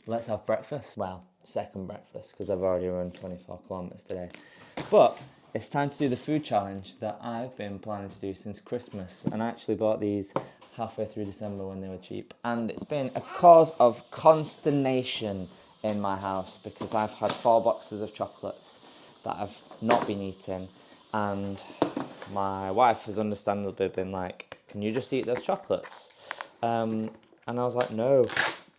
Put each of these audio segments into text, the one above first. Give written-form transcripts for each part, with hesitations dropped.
let's have breakfast. Well, second breakfast, because I've already run 24 kilometres today. But it's time to do the food challenge that I've been planning to do since Christmas. And I actually bought these halfway through December when they were cheap. And it's been a cause of consternation in my house because I've had 4 boxes of chocolates that I've not been eating. And my wife has understandably been like, can you just eat those chocolates? And I was like, no,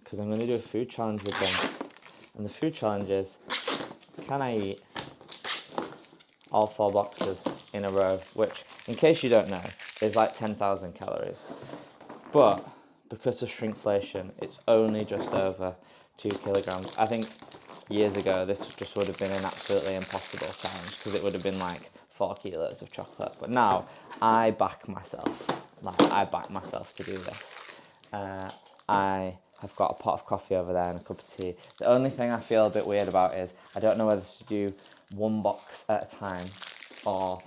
because I'm going to do a food challenge with them. And the food challenge is, can I eat all 4 boxes in a row? Which, in case you don't know, is like 10,000 calories. But because of shrinkflation, it's only just over 2 kilograms. I think years ago, this just would have been an absolutely impossible challenge because it would have been like 4 kilos of chocolate. But now I back myself. I back myself to do this. I have got a pot of coffee over there and a cup of tea. The only thing I feel a bit weird about is I don't know whether to do 1 box at a time or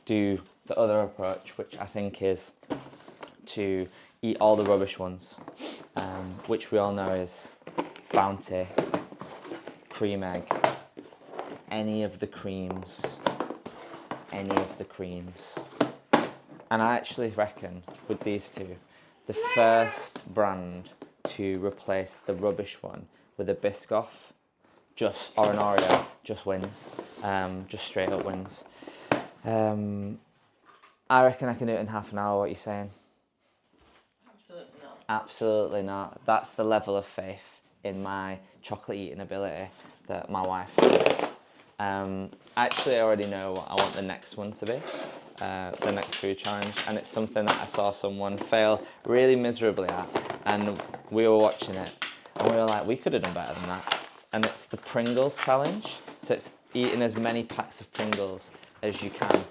do the other approach, which I think is to eat all the rubbish ones, which we all know is Bounty, Cream Egg, any of the creams. And I actually reckon with these two, the first brand to replace the rubbish one with a Biscoff or an Oreo just wins, just straight up wins. I reckon I can do it in half an hour. What are you saying? Absolutely not. Absolutely not. That's the level of faith in my chocolate eating ability that my wife has. Actually, I already know what I want the next one to be, the next food challenge, and it's something that I saw someone fail really miserably at, and we were watching it, and we were like, we could have done better than that. And it's the Pringles challenge. So it's eating as many packs of Pringles as you can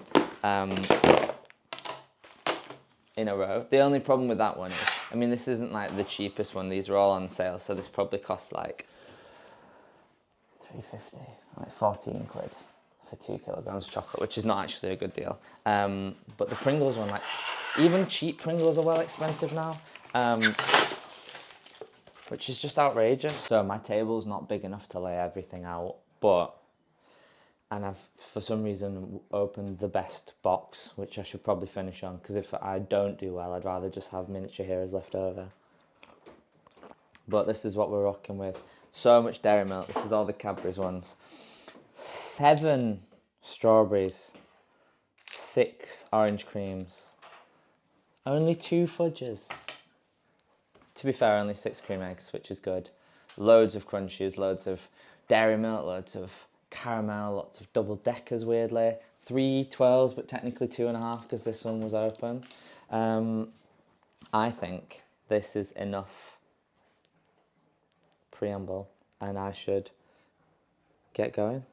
in a row. The only problem with that one is, I mean, this isn't like the cheapest one. These are all on sale, so this probably cost like £3.50, like 14 quid for 2 kilograms of chocolate, which is not actually a good deal. But the Pringles one, like, even cheap Pringles are well expensive now, which is just outrageous. So my table's not big enough to lay everything out, and I've, for some reason, opened the best box, which I should probably finish on, because if I don't do well, I'd rather just have miniature heroes left over. But this is what we're rocking with. So much dairy milk. This is all the Cadbury's ones. 7 strawberries. 6 orange creams. Only 2 fudges. To be fair, only 6 cream eggs, which is good. Loads of crunchies, loads of dairy milk, loads of caramel, lots of double deckers, weirdly. 3 12s, but technically 2.5 because this one was open. I think this is enough preamble and I should get going.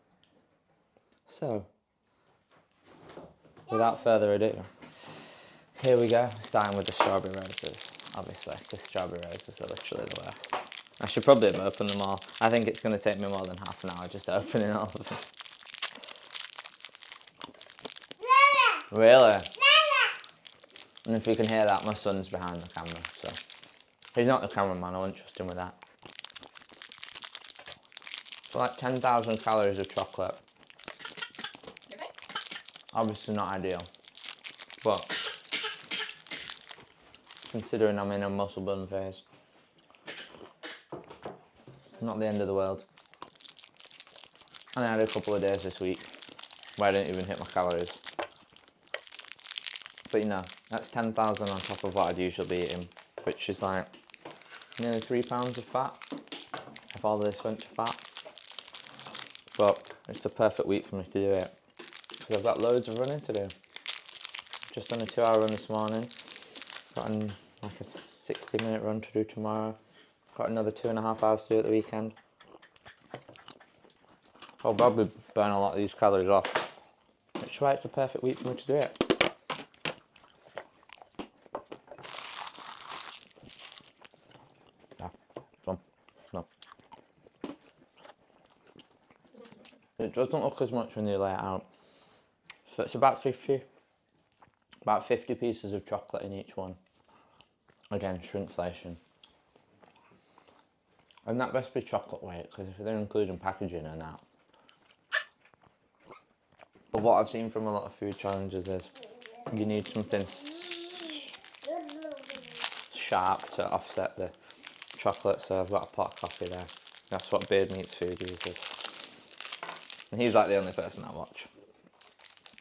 So, without further ado, here we go, starting with the strawberry roses, obviously, because strawberry roses are literally the worst. I should probably have opened them all. I think it's going to take me more than half an hour just opening all of them. Really? And if you can hear that, my son's behind the camera, so he's not the cameraman, I wouldn't trust him with that. So like 10,000 calories of chocolate. Okay. Obviously not ideal, but considering I'm in a muscle building phase, not the end of the world. And I had a couple of days this week where I didn't even hit my calories. But you know, that's 10,000 on top of what I'd usually be eating, which is like nearly 3 pounds of fat, if all this went to fat. But it's the perfect week for me to do it, because I've got loads of running to do. Just done a 2-hour run this morning, got like a 60-minute run to do tomorrow, got another 2.5 hours to do at the weekend. I'll probably burn a lot of these calories off, which is why it's a perfect week for me to do it. No. It doesn't look as much when you lay it out. So it's about 50 pieces of chocolate in each one. Again, shrinkflation. And that must be chocolate weight, because if they're including packaging and that. But what I've seen from a lot of food challenges is you need something sharp to offset the chocolate, so I've got a pot of coffee there. That's what Beard Meats Food uses. And he's like the only person I watch.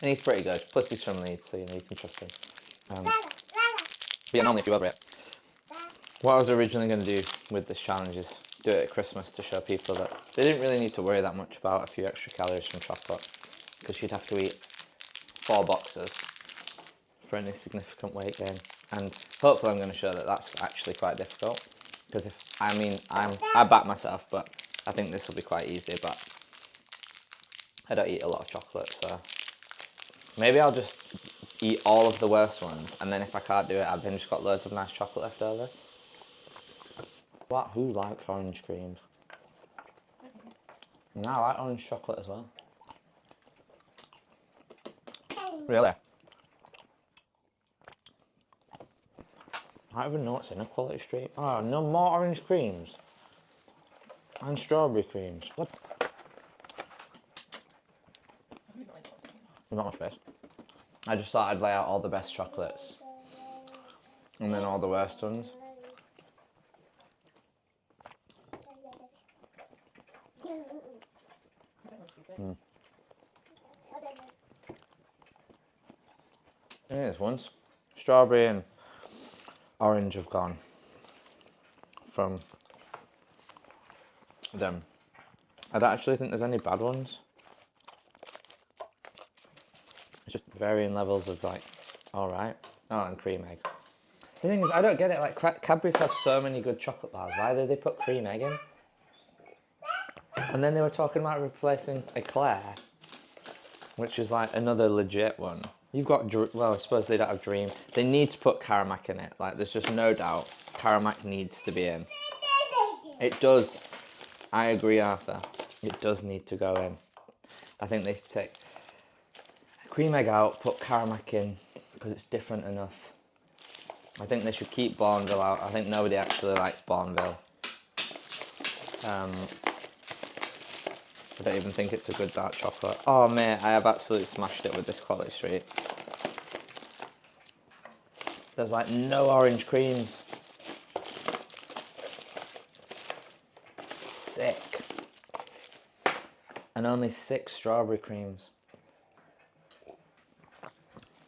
And he's pretty good, plus he's from Leeds, so you know, you can trust him. But yeah, normally if you over it. What I was originally going to do with this challenge is do it at Christmas to show people that they didn't really need to worry that much about a few extra calories from chocolate, because you'd have to eat 4 boxes for any significant weight gain. And hopefully I'm going to show that that's actually quite difficult, because I back myself, but I think this will be quite easy. But I don't eat a lot of chocolate, so maybe I'll just eat all of the worst ones, and then if I can't do it, I've then just got loads of nice chocolate left over. What? Who likes orange creams? No, I like orange chocolate as well. Really? I don't even know what's in a Quality Street. Oh, no more orange creams. And strawberry creams. What? Not much space. I just thought I'd lay out all the best chocolates. And then all the worst ones. Here's ones. Strawberry and orange have gone from them. I don't actually think there's any bad ones. It's just varying levels of like, alright. Oh, and cream egg. The thing is, I don't get it, like Cadbury's have so many good chocolate bars. Why did they put cream egg in? And then they were talking about replacing Eclair, which is like another legit one. You've got, well, I suppose they don't have Dream. They need to put Caramac in it. Like, there's just no doubt Caramac needs to be in. It does. I agree, Arthur. It does need to go in. I think they take cream egg out, put Caramac in, because it's different enough. I think they should keep Bourneville out. I think nobody actually likes Bourneville. I don't even think it's a good dark chocolate. Oh mate, I have absolutely smashed it with this Quality Street. There's like no orange creams. Sick. And only 6 strawberry creams.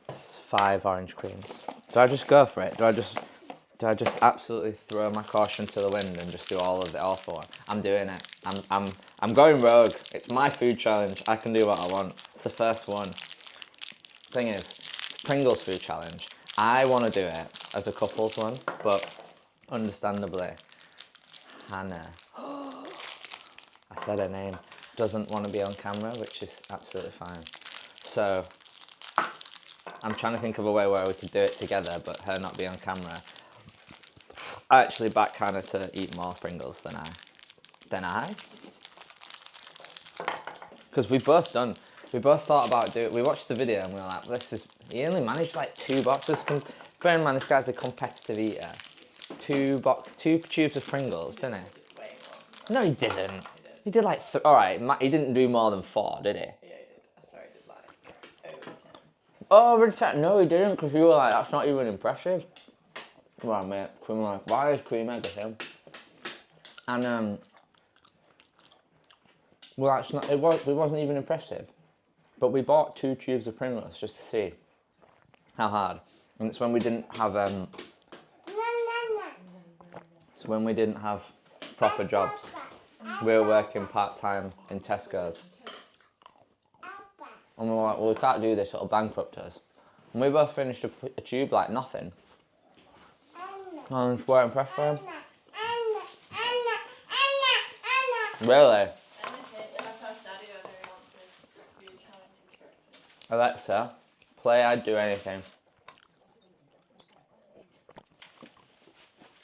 5 orange creams. Do I just go for it? Do I just absolutely throw my caution to the wind and just do all of the awful one? I'm doing it. I'm going rogue. It's my food challenge. I can do what I want. It's the first one. Thing is, Pringles food challenge. I want to do it as a couples one, but understandably, Hannah, I said her name, doesn't want to be on camera, which is absolutely fine. So I'm trying to think of a way where we could do it together, but her not be on camera. I actually back Hannah to eat more Pringles than I. Because we both thought about doing it. We watched the video and we were like, he only managed like 2 boxes. Bear in mind, this guy's a competitive eater. 2 tubes of Pringles, didn't he? Way more. No, he didn't. He did like, alright, he didn't do more than 4, did he? Yeah, he did. I thought he did like over 10. Oh, over 10? No, he didn't, because you were like, that's not even impressive. Well, mate, why is cream egg a thing? And, well, that's not, it wasn't even impressive. But we bought 2 tubes of Pringles just to see how hard. And it's when we didn't have, proper jobs. We were working part-time in Tesco's. And we were like, well, we can't do this, it'll bankrupt us. And we both finished a tube like nothing. And we're impressed by him. Really? Alexa, play I'd Do Anything.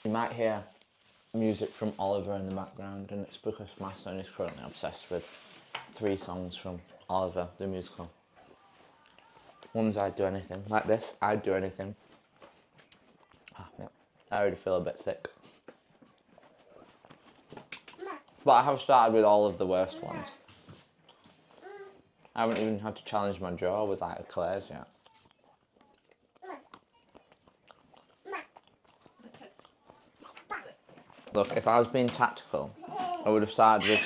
You might hear music from Oliver in the background, and it's because my son is currently obsessed with 3 songs from Oliver, the musical. One's I'd Do Anything, like this, I'd Do Anything. Ah, yeah. I already feel a bit sick. But I have started with all of the worst ones. I haven't even had to challenge my jaw with like eclairs yet. Look, if I was being tactical, I would have started with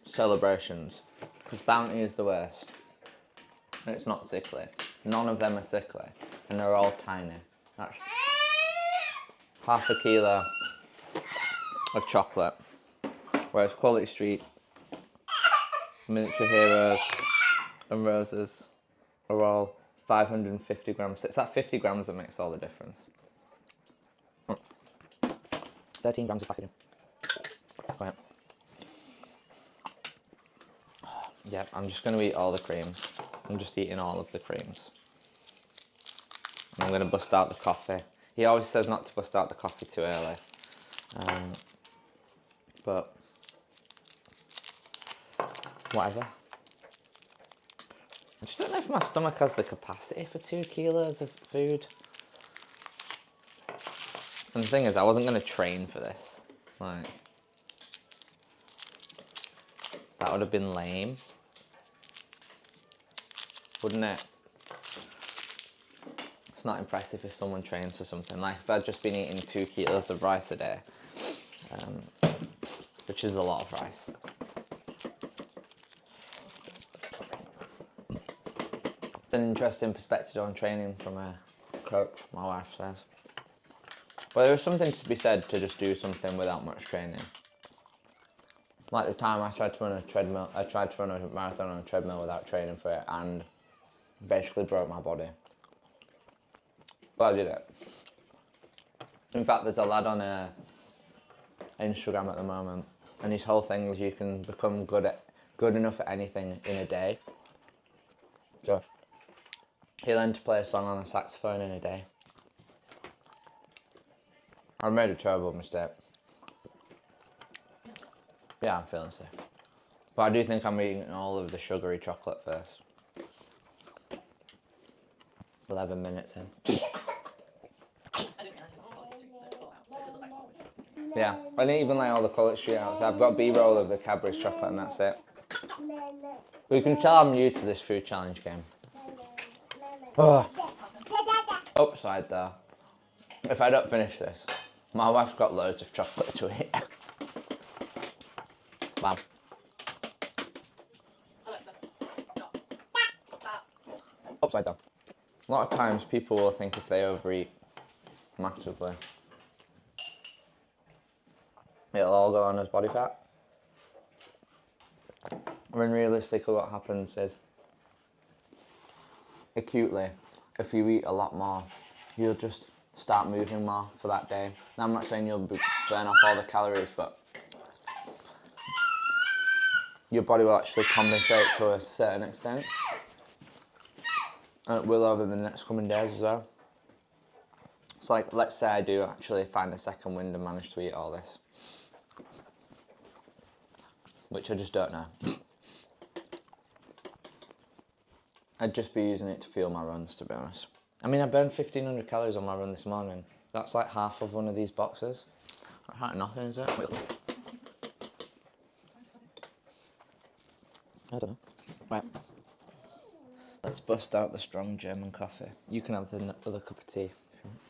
celebrations. Because Bounty is the worst. And it's not sickly. None of them are sickly. And they're all tiny. That's half a kilo of chocolate. Whereas Quality Street, Miniature Heroes and Roses are all 550 grams. It's that 50 grams that makes all the difference. 13 grams of packaging. Right. Yeah, I'm just going to eat all the creams. I'm just eating all of the creams. And I'm going to bust out the coffee. He always says not to bust out the coffee too early. But whatever. I just don't know if my stomach has the capacity for 2 kilos of food. And the thing is, I wasn't going to train for this. Like, that would have been lame. Wouldn't it? It's not impressive if someone trains for something. Like, if I'd just been eating 2 kilos of rice a day, which is a lot of rice. It's an interesting perspective on training from a coach, my wife says. But there's something to be said to just do something without much training. Like the time I tried to run a treadmill, I tried to run a marathon on a treadmill without training for it and basically broke my body. But I did it. In fact, there's a lad on Instagram at the moment, and his whole thing is you can become good enough at anything in a day. So he learned to play a song on a saxophone in a day. I made a terrible mistake. Yeah, I'm feeling sick. But I do think I'm eating all of the sugary chocolate first. 11 minutes in. Yeah, I didn't even lay all the Quality Street out, so I've got B-roll of the Cadbury's chocolate and that's it. But you can tell I'm new to this food challenge game. Oh. Upside though, if I don't finish this, my wife's got loads of chocolate to eat. Bam. Upside down. A lot of times people will think if they overeat massively, it'll all go on as body fat. When realistically what happens is, acutely, if you eat a lot more, you'll just start moving more for that day. Now I'm not saying you'll burn off all the calories, but your body will actually compensate to a certain extent. And it will over the next coming days as well. So like, let's say I do actually find a second wind and manage to eat all this. Which I just don't know. I'd just be using it to fuel my runs, to be honest. I mean, I burned 1,500 calories on my run this morning. That's like half of one of these boxes. That's like nothing, is it? I don't know. Right. Let's bust out the strong German coffee. You can have the other cup of tea if you want.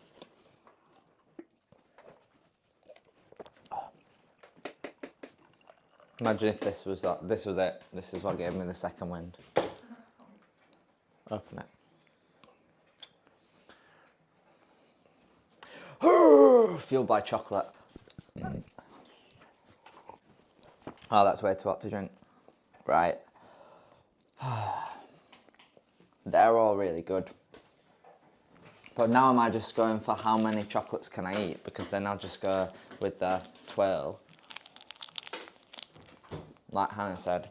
Imagine if this was it. This is what gave me the second wind. Open it. Fueled by chocolate. Oh, that's way too hot to drink. Right. They're all really good. But now am I just going for how many chocolates can I eat? Because then I'll just go with the twirl. Like Hannah said.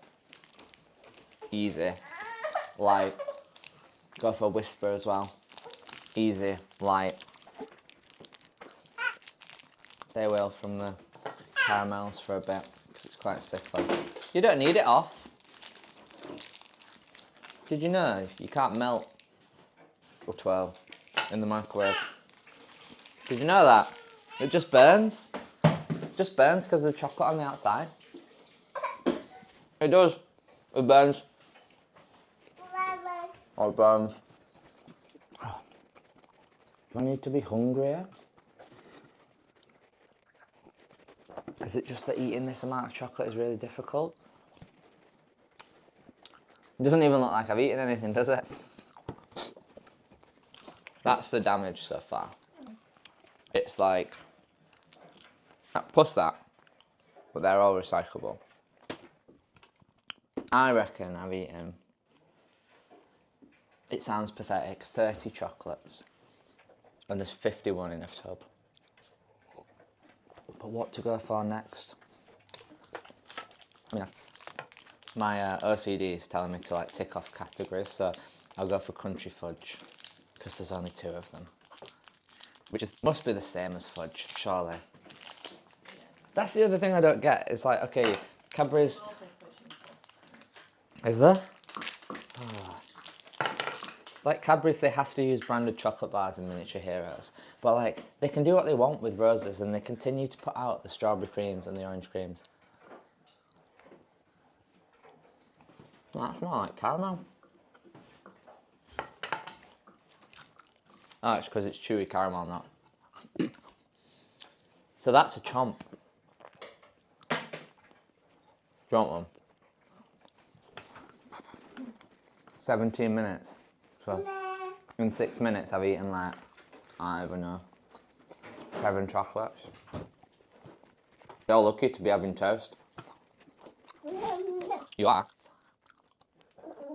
Easy. Light. Go for Whisper as well. Easy. Light. Stay away from the caramels for a bit, because it's quite sickly. You don't need it off. Did you know you can't melt a twirl in the microwave? Did you know that? It just burns. It just burns because of the chocolate on the outside. It does. It burns. Oh, it burns. Do I need to be hungrier? Is it just that eating this amount of chocolate is really difficult? It doesn't even look like I've eaten anything, does it? That's the damage so far. It's like, plus that, but they're all recyclable. I reckon I've eaten, it sounds pathetic, 30 chocolates, and there's 51 in a tub. But what to go for next? Yeah. My OCD is telling me to like tick off categories, so I'll go for country fudge, because there's only 2 of them. Which must be the same as fudge, surely. That's the other thing I don't get. It's like, okay, Cadbury's... Is there? Oh. Like Cadbury's, they have to use branded chocolate bars in Miniature Heroes. But like, they can do what they want with roses and they continue to put out the strawberry creams and the orange creams. That's not like caramel. Oh, it's because it's chewy caramel, not. So that's a chomp. Do you want one? 17 minutes. So in 6 minutes I've eaten like, I don't even know, 7 chocolates. You're lucky to be having toast. You are.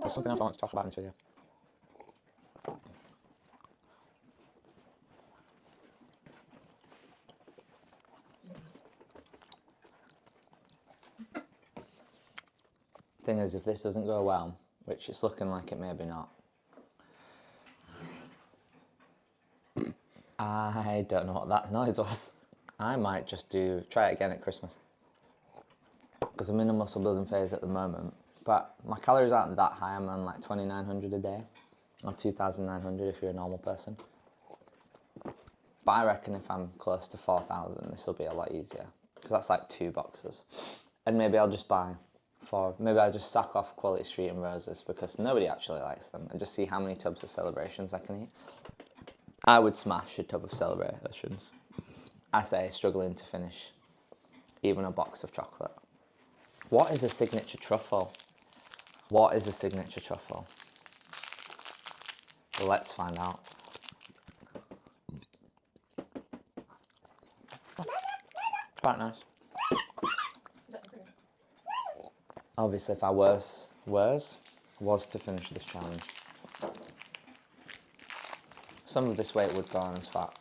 There's something else I want to talk about in this video. Thing is, if this doesn't go well, which it's looking like it maybe not, I don't know what that noise was. I might just try it again at Christmas. Because I'm in a muscle building phase at the moment, but my calories aren't that high. I'm on like 2,900 a day, or 2,900 if you're a normal person. But I reckon if I'm close to 4,000, this will be a lot easier, because that's like 2 boxes. And maybe I'll just buy 4, maybe I'll just sack off Quality Street and Roses, because nobody actually likes them, and just see how many tubs of Celebrations I can eat. I would smash a tub of Celebrations. I say, struggling to finish even a box of chocolate. What is a signature truffle? What is a signature truffle? Well, let's find out. Quite nice. Obviously, if I was to finish this challenge, some of this weight would go on as fat,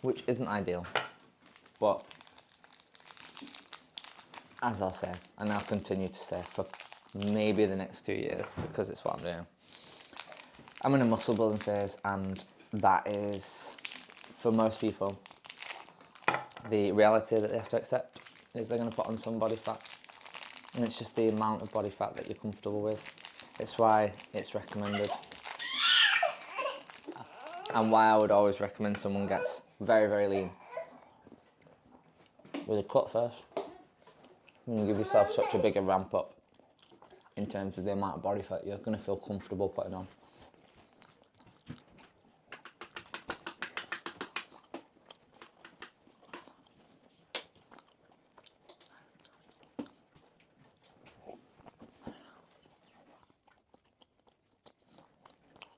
which isn't ideal, but as I'll say, and I'll continue to say for maybe the next 2 years, because it's what I'm doing. I'm in a muscle building phase, and that is, for most people, the reality that they have to accept is they're going to put on some body fat. And it's just the amount of body fat that you're comfortable with. It's why it's recommended. And why I would always recommend someone gets very, very lean. With a cut first. And you give yourself such a bigger ramp up in terms of the amount of body fat you're going to feel comfortable putting on.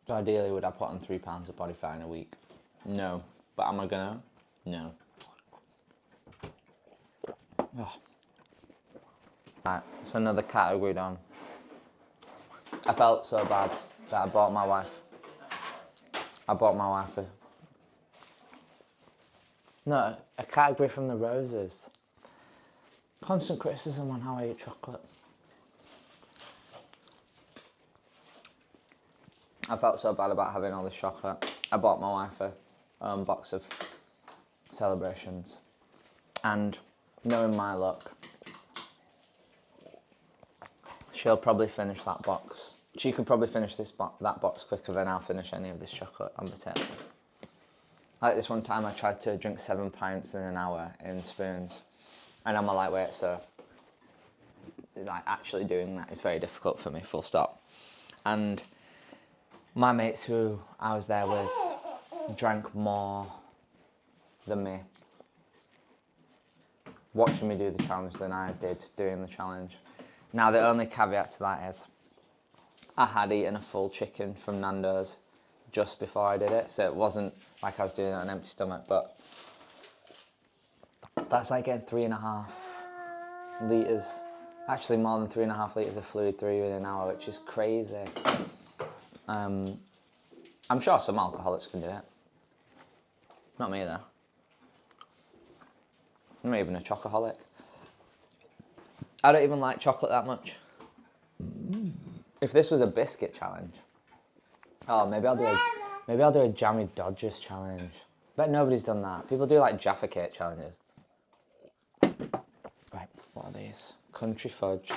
So ideally, would I put on 3 pounds of body fat in a week? No. But am I gonna? No. Oh. Right, so another category done. I felt so bad that I bought my wife a category from the Roses. Constant criticism on how I eat chocolate. I felt so bad about having all this chocolate. I bought my wife a box of Celebrations, and knowing my luck, she'll probably finish that box. She could probably finish that box quicker than I'll finish any of this chocolate on the table. Like this one time I tried to drink 7 pints in an hour in spoons, and I'm a lightweight, so like actually doing that is very difficult for me, full stop. And my mates who I was there with drank more than me, watching me do the challenge than I did doing the challenge. Now the only caveat to that is I had eaten a full chicken from Nando's just before I did it, so it wasn't like I was doing it on an empty stomach, but that's like getting 3.5 litres, actually more than 3.5 litres of fluid through you in an hour, which is crazy. I'm sure some alcoholics can do it. Not me though. I'm not even a chocoholic. I don't even like chocolate that much. If this was a biscuit challenge, oh, maybe I'll do a jammy Dodgers challenge. Bet nobody's done that. People do like Jaffa Cake challenges. Right, what are these? Country fudge.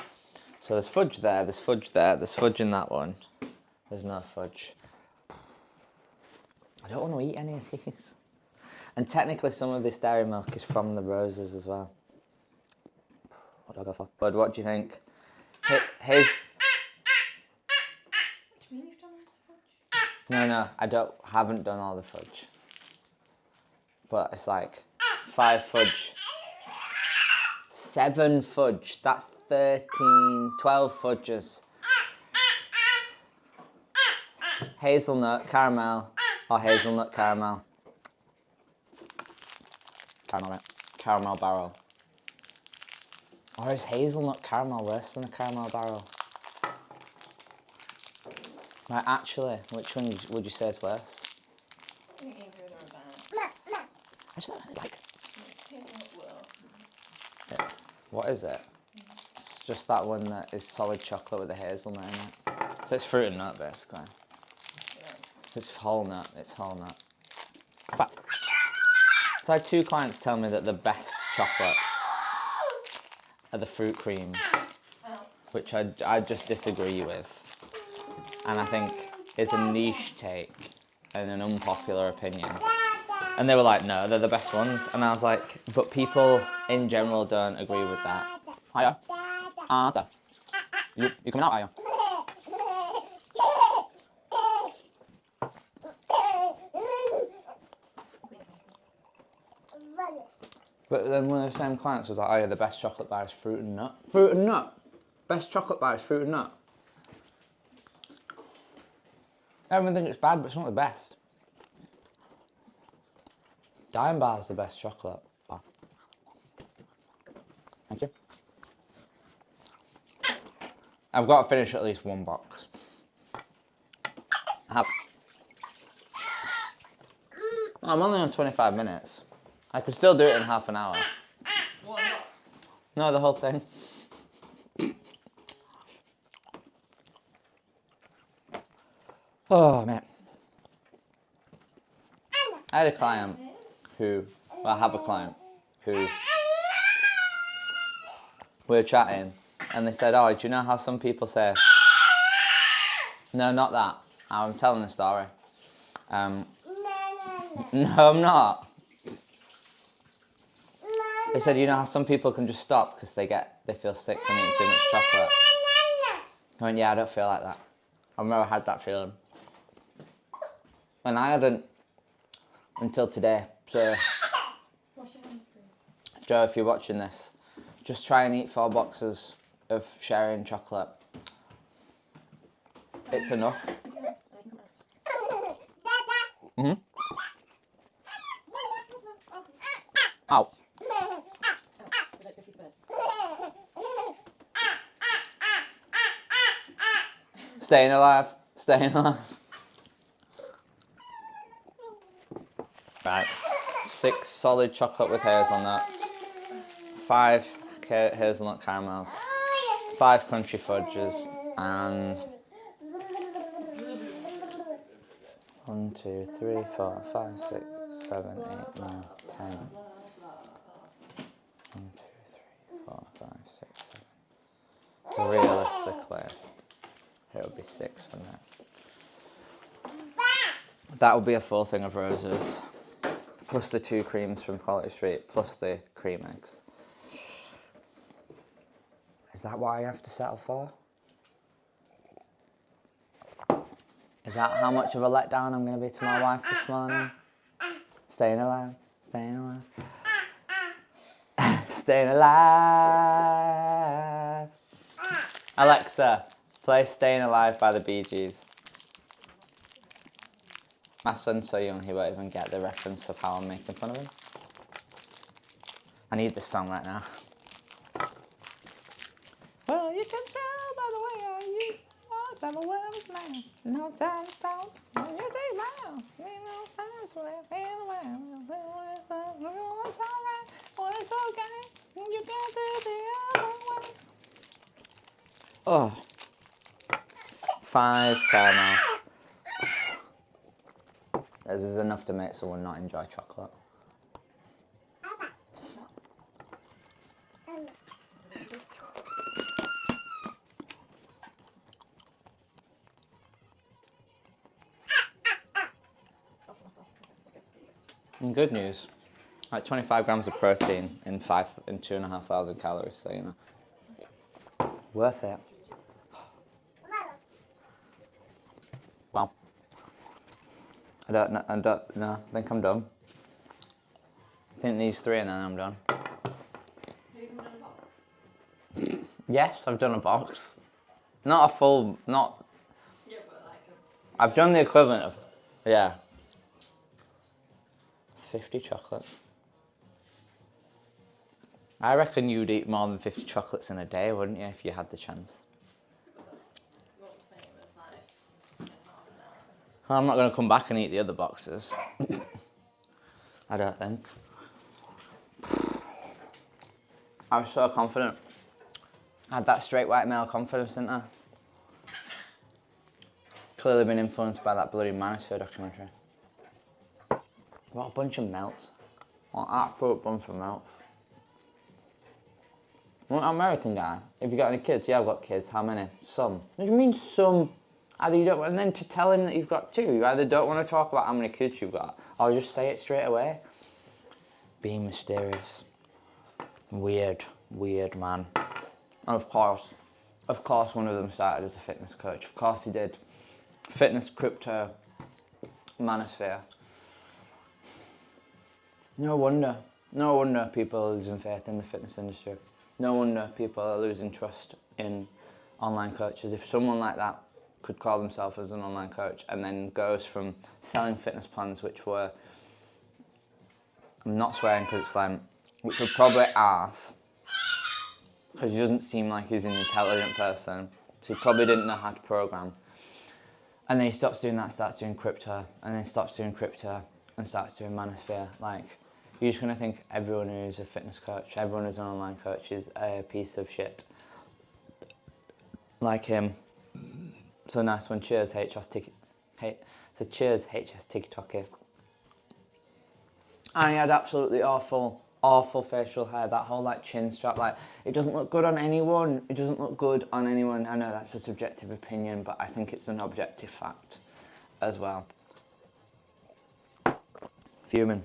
So there's fudge there, there's fudge there, there's fudge in that one. There's no fudge. I don't want to eat any of these. And technically some of this dairy milk is from the roses as well. What do I go for? Bud, what do you think? His... What do you mean you've done all the fudge? No, I haven't done all the fudge. But it's like 5 fudge. 7 fudge. That's 13, 12 fudges. Hazelnut, caramel, or hazelnut caramel. Caramel, right? Caramel barrel. Or is hazelnut caramel worse than a caramel barrel? Like, actually, which one would you say is worse? I think either or bad. I just don't really like. Hazelnut will. Yeah. What is it? It's just that one that is solid chocolate with a hazelnut in it. So it's fruit and nut, basically. It's whole nut. It's whole nut. But so I had 2 clients tell me that the best chocolate are the fruit creams, which I just disagree with, and I think is a niche take and an unpopular opinion. And they were like, no, they're the best ones. And I was like, but people in general don't agree with that. Hiya. Arthur. You coming out, are you? But then one of the same clients was like, oh yeah, the best chocolate bar is fruit and nut. Fruit and nut? Best chocolate bar is fruit and nut. Everyone thinks it's bad, but it's not the best. Dime Bar is the best chocolate bar. Thank you. I've got to finish at least 1 box. I have. I'm only on 25 minutes. I could still do it in half an hour. What? No, the whole thing. Oh, man. I had a client who, well, I have a client who, we were chatting and they said, oh, do you know how some people say, no, not that. I'm telling the story. No, I'm not. They said, you know how some people can just stop because they feel sick from eating too much chocolate. I went, yeah, I don't feel like that. I've never had that feeling. And I hadn't until today. So, Wash your hands, please. Joe, if you're watching this, just try and eat 4 boxes of sharing chocolate. It's enough. Mm-hmm. Ow. Staying alive. Staying alive. Right. 6 solid chocolate with hazelnuts. 5 hazelnut caramels. 5 country fudges. And 1, 2, 3, 4, 5, 6, 7, 8, 9, 10. 1, 2, 3, 4, 5, 6, 7. Realistically, it would be 6 for now. That would be a full thing of roses, plus the 2 creams from Quality Street, plus the cream eggs. Is that what I have to settle for? Is that how much of a letdown I'm going to be to my wife this morning? Staying alive, staying alive. Staying alive. Alexa, play Staying Alive by the Bee Gees. My son's so young he won't even get the reference of how I'm making fun of him. I need this song right now. Well, you can tell by the way I use words I'm a world's man. No time to stop. When you say loud, you know times when I feel well. It's alright, well it's okay. You can do the other way. Oh. 5 caramels. This is enough to make someone not enjoy chocolate. And good news, like 25 grams of protein in 2,500 calories, so you know, worth it. Well, I don't know, I think I'm done. I think these 3 and then I'm done. Have you even done a box? Yes, I've done a box. Not a full, not... Yeah, but like I've done the equivalent of, yeah. 50 chocolates. I reckon you'd eat more than 50 chocolates in a day, wouldn't you, if you had the chance? not the same as like in half an hour. I'm not going to come back and eat the other boxes. I don't think. I was so confident. I had that straight white male confidence, didn't I? Clearly been influenced by that bloody Manosphere documentary. What a bunch of melts. What an absolute bunch of melts. You're an American guy. Have you got any kids? Yeah, I've got kids. How many? Some. What do you mean some? Either you don't, and then to tell him that you've got 2, you either don't want to talk about how many kids you've got, or just say it straight away. Being mysterious. Weird man. And of course one of them started as a fitness coach. Of course he did. Fitness, crypto, Manosphere. No wonder people are losing faith in the fitness industry. No wonder people are losing trust in online coaches. If someone like that could call themselves as an online coach and then goes from selling fitness plans which were, I'm not swearing because it's like, which were probably arse, because he doesn't seem like he's an intelligent person, so he probably didn't know how to program. And then he stops doing that, starts doing crypto, and then stops doing crypto and starts doing Manosphere. Like, you're just going to think everyone who's a fitness coach, everyone who's an online coach is a piece of shit. Like him. So nice one. Cheers, HS TikToker. And he had absolutely awful facial hair. That whole like chin strap, like it doesn't look good on anyone. It doesn't look good on anyone. I know that's a subjective opinion, but I think it's an objective fact as well. Fuming.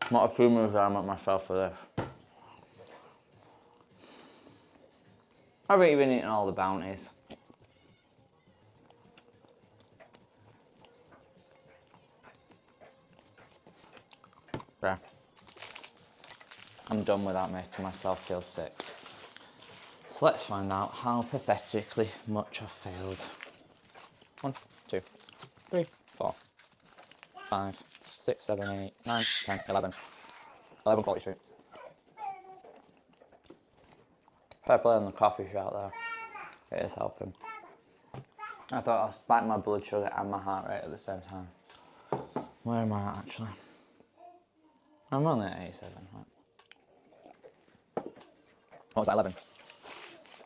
What a fumer I'm at myself for this. I haven't even eaten all the bounties. Yeah. I'm done without making myself feel sick. So let's find out how pathetically much I've failed. 1, 2, 3, 4, 5, 6, 7, 8, 9, 10, 11. 11 Quality Street. Fair play on the coffee shop there. It is helping. I thought I was spiking my blood sugar and my heart rate at the same time. Where am I at, actually? I'm only at 87, right? What was that, 11?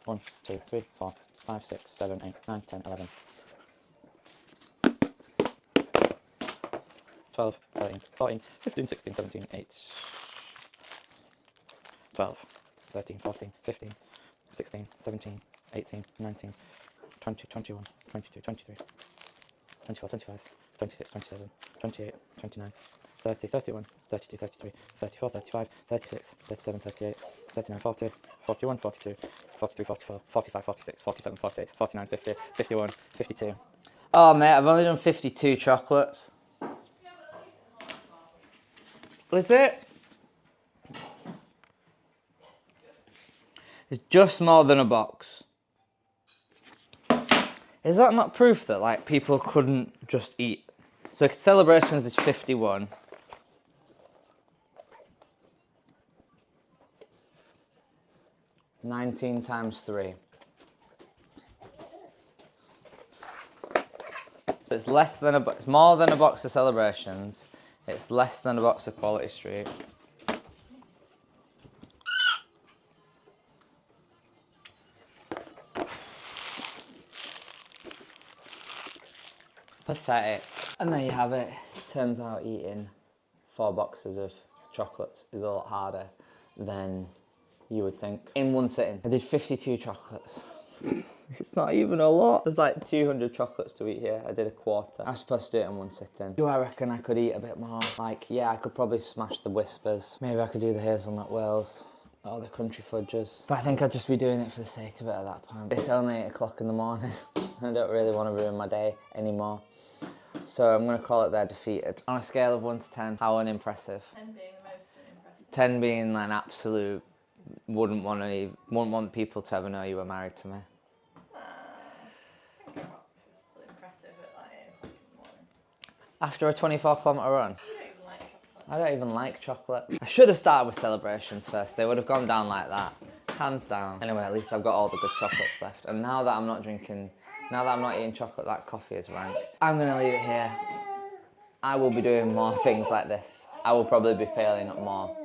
1, 2, 3, 4, 5, 6, 7, 8, 9, 10, 11. 12, 13, 14, 15, 16, 17, 8. 12, 13, 14, 15, 16, 17, 18, 19, 20, 21, 22, 23, 24, 25, 26, 27, 28, 29, 30, 31, 32, 33, 34, 35, 36, 37, 38, 39, 40, 41, 42, 43, 44, 45, 46, 47, 48, 49, 50, 51, 52. Oh, mate, I've only done 52 chocolates. Was it? It's just more than a box. Is that not proof that like people couldn't just eat? So celebrations is 51. $19 times 3. So it's less than it's more than a box of celebrations. It's less than a box of Quality Street. Pathetic. And there you have it. Turns out eating 4 boxes of chocolates is a lot harder than you would think. In one sitting, I did 52 chocolates. It's not even a lot. There's like 200 chocolates to eat here. I did a quarter. I was supposed to do it in one sitting. Do I reckon I could eat a bit more? Like, yeah, I could probably smash the Whispers. Maybe I could do the hazelnut whales or the country fudges. But I think I'd just be doing it for the sake of it at that point. It's only 8 o'clock in the morning. I don't really want to ruin my day anymore. So I'm going to call it there defeated. On a scale of 1 to 10, how unimpressive? 10 being the most unimpressive. 10 being an absolute, wouldn't want people to ever know you were married to me. I think your box is still impressive at like 8 o'clock in the morning. After a 24-kilometre run. You don't even like chocolate. I don't even like chocolate. I should have started with celebrations first. They would have gone down like that. Hands down. Anyway, at least I've got all the good chocolates left. And now that I'm not eating chocolate, that coffee is rank. I'm going to leave it here. I will be doing more things like this. I will probably be failing at more.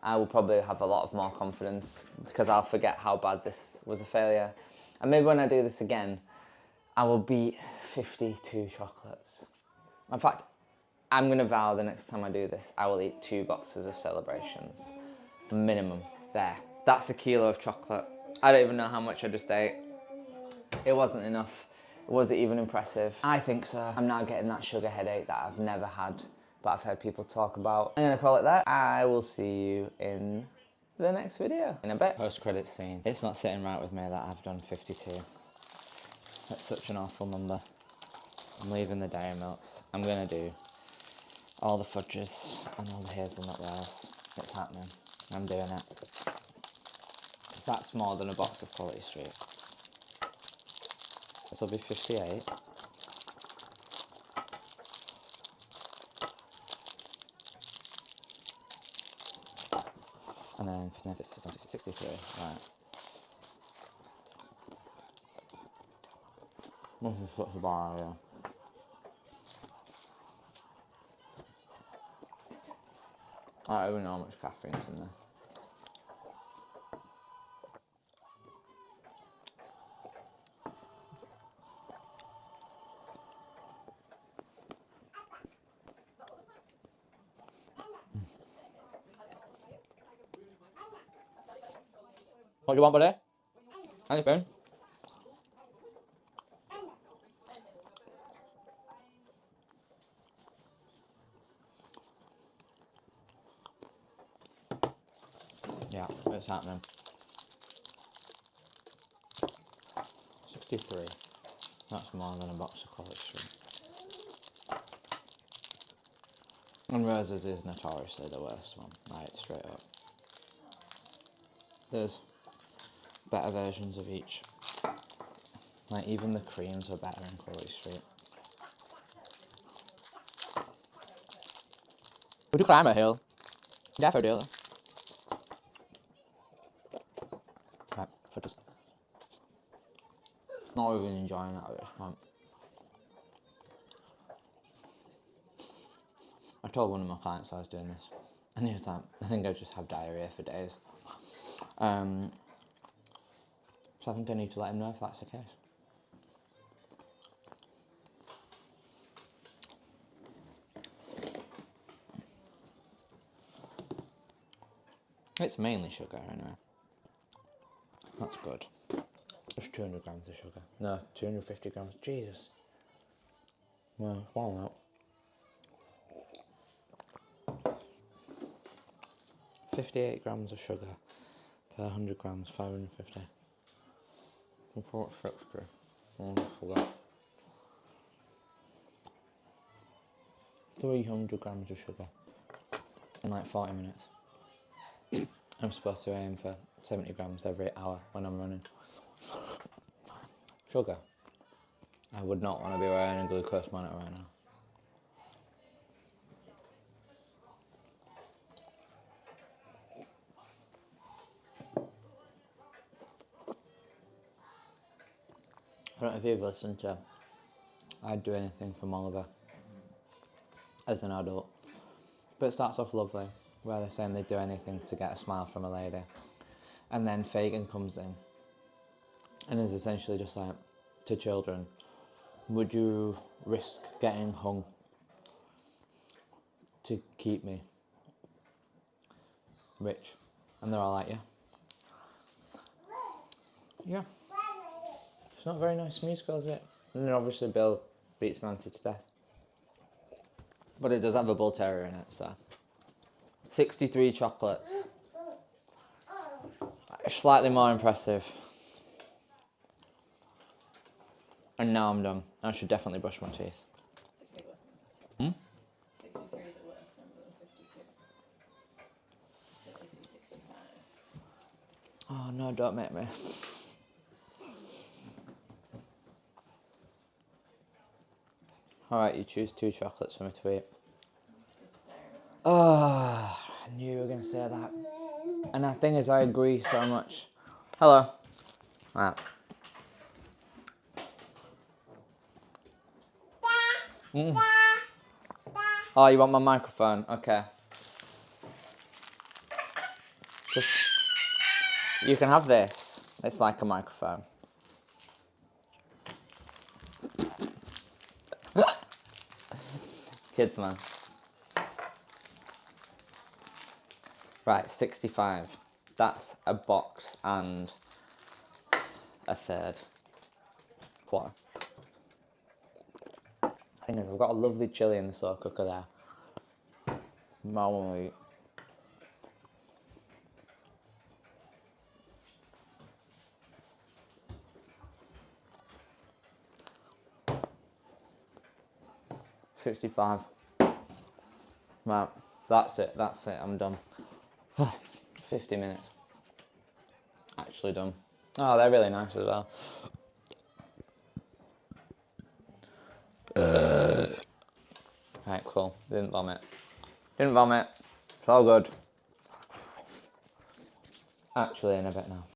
I will probably have a lot of more confidence because I'll forget how bad this was a failure. And maybe when I do this again, I will beat 52 chocolates. In fact, I'm going to vow the next time I do this, I will eat 2 boxes of celebrations. Minimum. There. That's a kilo of chocolate. I don't even know how much I just ate. It wasn't enough. Was it even impressive? I think so. I'm now getting that sugar headache that I've never had, but I've heard people talk about. I'm going to call it that. I will see you in the next video in a bit. Post-credit scene. It's not sitting right with me that I've done 52. That's such an awful number. I'm leaving the dairy milks. I'm going to do all the fudges and all the hazelnut rails. It's happening. I'm doing it. That's more than a box of Quality Street. This will be 58. And then 59, 60, 63, right. This is such a bar area. I don't even know how much caffeine's in there. What do you want, buddy? Anything? Yeah, it's happening. 63. That's more than a box of Quality Street. And Rose's is notoriously the worst one, like straight up. There's better versions of each. Like even the creams are better in Quality Street. Would you climb a hill? Definitely do. Right, for just not even enjoying that at this point. I told one of my clients I was doing this, and he was like, I think I just have diarrhea for days. So I think I need to let him know if that's the case. It's mainly sugar anyway. That's good. There's 200 grams of sugar. No, 250 grams. Jesus. No, swallow that. 58 grams of sugar per 100 grams, 550. 460. Sugar. 300 grams of sugar in like 40 minutes. I'm supposed to aim for 70 grams every hour when I'm running. Sugar. I would not want to be wearing a glucose monitor right now. I don't know if you've listened to I'd Do Anything from Oliver as an adult, but it starts off lovely where they're saying they'd do anything to get a smile from a lady, and then Fagin comes in and is essentially just like, to children, would you risk getting hung to keep me rich? And they're all like, yeah. It's not a very nice musical, is it? And then obviously Bill beats Nancy to death. But it does have a bull terrier in it, so. 63 chocolates. Slightly more impressive. And now I'm done. I should definitely brush my teeth. 63 is worse than 63 is a worse number than 52. 52, 65. Oh no, don't make me. Alright, you choose 2 chocolates for me to eat. Oh, I knew you were going to say that. And the thing is, I agree so much. Hello. Right. Oh, you want my microphone? Okay. You can have this. It's like a microphone. Kids, man. Right, 65. That's a box and a third. Quarter. Thing is, I've got a lovely chili in the slow cooker there. My one will eat. $65. Right, that's it, I'm done. 50 minutes. Actually done. Oh, they're really nice as well. Right, cool. Didn't vomit. It's all good. Actually, in a bit now.